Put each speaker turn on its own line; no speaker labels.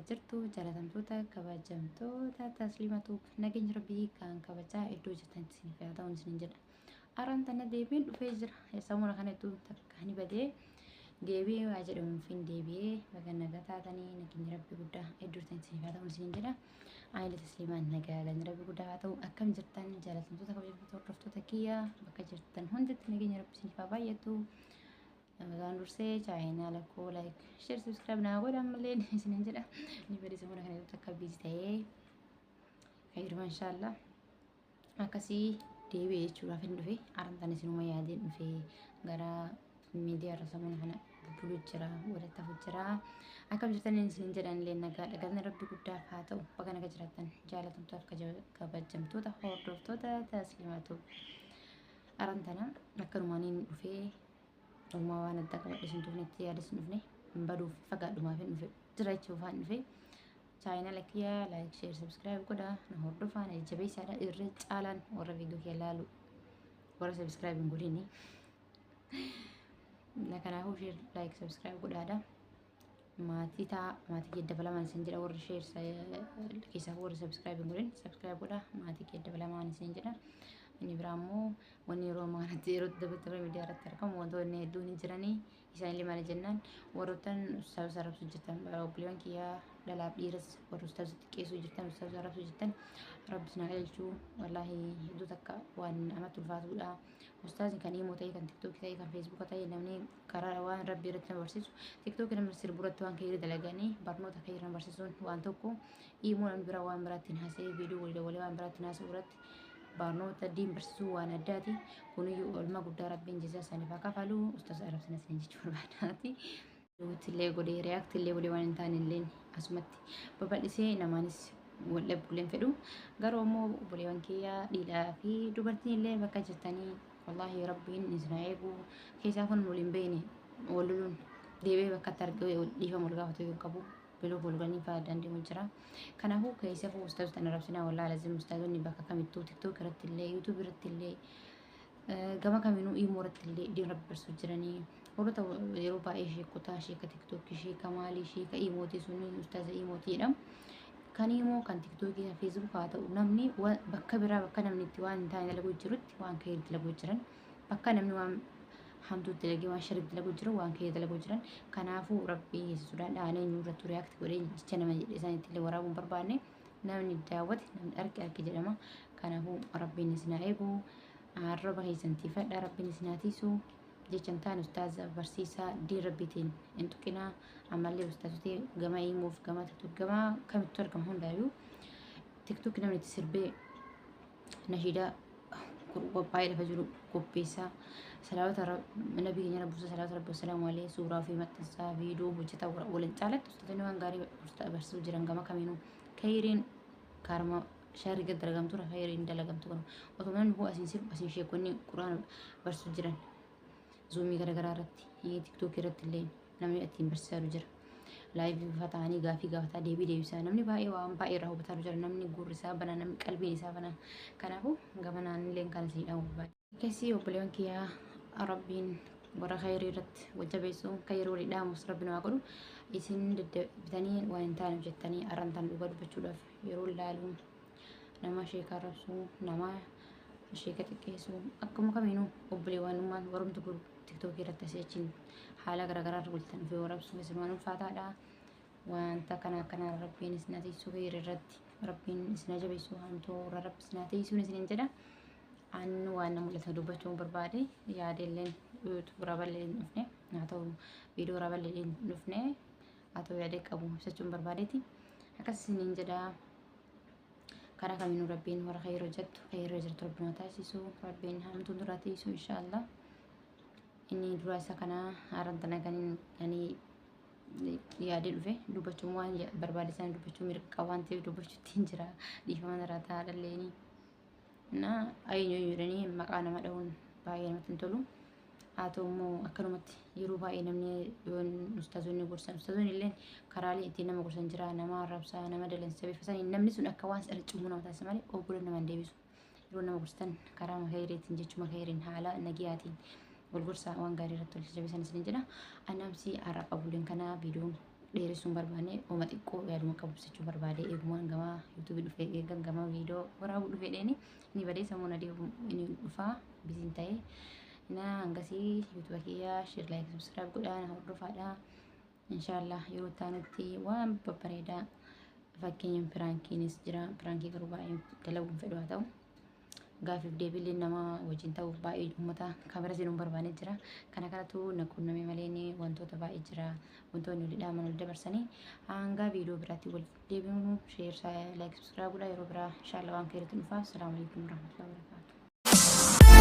jirtu jaalatamtoota kabajamtoota tasliimatuuf nageenya rabbii kan kabajaa iddoo jirtan isiniif haa ta'u isiniin jedha. Araan tana deebiin dhufee jira. Sammuna kana iddoo takka ni badee deebi'ee waa jedhamuuf hin deebi'ee bakka nagaa taatanii nageenya rabbii guddaa iddoo jirtan isiniif haa ta'u isiniin jedha. Aayila tasliimaan nagaan rabbii guddaa haa ta'u akkam jirtan jaalatamtoota kabajamtoota hordoftoota kiyya bakka jirtan hunditti nageenya rabbii isiniif haa baay'atu. Ramadan dursee chaayinaala koo like share subscribe naa godhaa malee isiniin jedha. Ni bari sammuna kana iddoo takka biizi ta'ee fayyadama inshaallah akkasii deebi'ee jechuudhaaf hin dhufe arantaan isinuma yaadeen dhufe gara miidiyaa irra sammuna kana bubbuluu jira walitti hafu jira. Akkam jirtan isiniin jedhan illee nagaadha galni rabbi guddaaf haa ta'u bakka naga jiraattan jaalatamtoota kabajamtoota hordoftoota tasliimatu arantana akkanumaaniin dhufee Rumah waan adda qabadhe sun dhufnetti yaada sun dhufne baduuf fagaadhumaaf hin dhufe jira jechuuf waan dhufe chaayinaala kiyya like share subscribe godhaa na hordofaa na jajjabeessaadha irra caalaan warra viidiyoo kee ilaalu warra subscribe hin godhini na kanaafuu share like subscribe godhaadha maatii kee dabalamaan isin jedha warri share keessaa warri subscribe hin godhin subscribe godhaa maatii kee dabalamaan isin jedha. Ini beramu wanni Roma nanti erot dapat media rata kamu untuk ini dunia jerani isaan lima jennan warutan ustaz Arab sujudan beliau kia dalam iras waru ustaz ke sujudan ustaz Arab sujudan Arab snailchu wallahi itu takka wan amatul fatuda ustaz kan imo tay kan TikTok tay kan Facebook tay namni karawan rabbi ratna barsisu TikTok nam sir burat wan kayir dalagani barno ta kayir barsisun wan tokko imo nam bira wan biratin hase video wala wan biratin hase urat barnoota diin barsiisuu waan addaati kuniyyuu oolmaa guddaa rabbiin jazaa isaaniif haa kafalu ustaas Arab sana isin jechuu barbaadaati illee godhee react illee godhee waan hin taane illee asumatti babal'isee namaanis waldhabulleen fedhu garuu immoo obboleewwan kiyyaa dhiiraa fi dubartiin illee bakka jirtanii wallaahi rabbiin isin haa eegu keessaa kun waliin beekne walluun deebee bakka itti argee dhiifama wal gaafatu yoo qabu beloo bolganii faayidaan deemu jira. Kanaafuu keessa fuu ustaas tan arabsinaa wallaa lazim ustaazonni bakka kamittuu TikTok irratti illee YouTube irratti illee gama kaminuu imo irratti illee diin rabbi barsuu jiranii warroota yeroo baay'ee sheekotaa sheeka TikTok sheeka maalii sheeka imootii sunni ustaaza imootii jedhamu. Kan imoo kan TikTok yaa Facebook haa ta'u namni bakka biraa bakka namni itti waan hin taane dalaguu jirutti waan ka'ee dalaguu jiran bakka namni waan hamtuu dalagee waan sharii dalaguu jiru waan ka'ee dalaguu jiran kanaafuu rabbii yesuudhaan dhaanee nurratti react godhee jecha nama jedhe isaanitti illee waraabuun barbaanne namni daawwate namni arge jedhama. Kanaafuu rabbiin isin haa eegu arraba keessantii fadha rabbiin isin haa tiisu jechan taan ustaaza barsiisaa diin rabbiitiin hin tuqinaa ammallee ustaazotee gama imuuf gama TikTok gama kamittuu argama hundaayyuu TikTok namni itti sirbee nashiidaa qophaa'ee lafa jiru qopheessaa salawata nabii keenya rabbusa salawata rabbi wasalaamu alayhi suuraa fi maxxansaa viidiyoo hojjetaa waliin caalatti ustaazonni waan gaarii barsiisuu jiran gama kamiinuu kayiriin kaarma shaarii gad dalagamtu kayiriin dalagamtu kun otoo namni hoo asiin sheekonni quraan barsiisuu jiran zoomii garaagaraa irratti TikTok irratti illee namni ittiin barsiisaa jira. Live fatanii gaafii gaafataa deebisaa namni baay'ee waan baay'ee irraa hubataa jira namni gurri isaa banaa namni qalbiin isaa banaa kanaafuu gama naannilee kan isin dhawu baay'ee keessi obboleewwan kiyyaa rabbiin warra khayrii irratti wajjabeessuu kayyiroo walii dhaamus rabbiin waa godhu isin bitanii waan hin taane hojjettanii arrantaan dhugaa dubbachuudhaaf yeroo ilaalu nama sheekaa rabsuu nama sheeka xiqqeessuu akkuma kamiinuu obboleewwanummaan warumtu gurgu TikTok irratti asii achiin haala garaagaraa irra bultan fi warabsuun isin waan ulfaataadha. Wanta kana rabbiin isin atiisuu fi irratti rabbiin isin ajabeessuu hamtuu warra rabbi isin atiisuun isin jedha. Annu waan nama mul'ata dubbachuun barbaade yaada illeen YouTube raballee hin dhufne haa ta'u viidiyoo raballee hin dhufne haa ta'u yaada qabu ibsachuun barbaadeeti. Akkas isiniin jedha. Karaa kamiinuu rabbiin warra khayrii hojjettu khayrii jirtu rabbiin taasisu rabbiin hamtuu duraa taasisu inshaallah. Ini dura isa kana arantana kan yaade dhufe dubbachuun waan barbaachisan dubbachuu mirga waan ta'eef dubbachuutti jira dhiifama irraa taa'adhalleeni na ayyuu jedhanii maqaa nama dha'uun baay'ee namatti hin tolu haa ta'u immoo akkanumatti yeroo baay'ee namni yoon ustaazonni gorsan ustaazonni illee karaalee ittiin nama gorsan jira nama arrabsaa nama dalansa beeksisanii namni sun akka waan sadha cimuu nama taasisa malee obbola nama hin deebisu yeroo nama gorsan karaa makayreetiin jechuma makayreetiin haala nagiyaatiin والبورصة وان غاري رتول جبي سنة سنين جنا أنا مسي عرب أبولين كنا فيديو dheeressuun barbaanne oma xiqqoo yaaduma qabsiisuu barbaade eegumaan gama yuutuubii dhufee eegan gama viidiyoo waraabuu dhufee dheeni ni badee samuun adeemu inni dhufaa bisiin ta'ee na hangasii yuutuuba kiyyaa share like subscribe godhaan hordofaadha inshaallah yeroo taanutti waan babbareedaa fakkeenyaan piraankiinis jira piraankii garuu baay'ee dalaguun fedhu haa ta'u gaafiif deebiillee nama wajjin ta'uuf baay'ee uummata kaamera seenuun barbaanee jira. Kana kanatu naquunnamee malee wantoota baay'ee jira. Wantoonni wal dhaaman wal dabarsanii hanga viidiyoo biraatti wal deebiinu share like subscribe godhaa yeroo biraa inshaallah waan keeritti dhufaa. Assalaamu alaykum warahmatullahi wabarakatuh.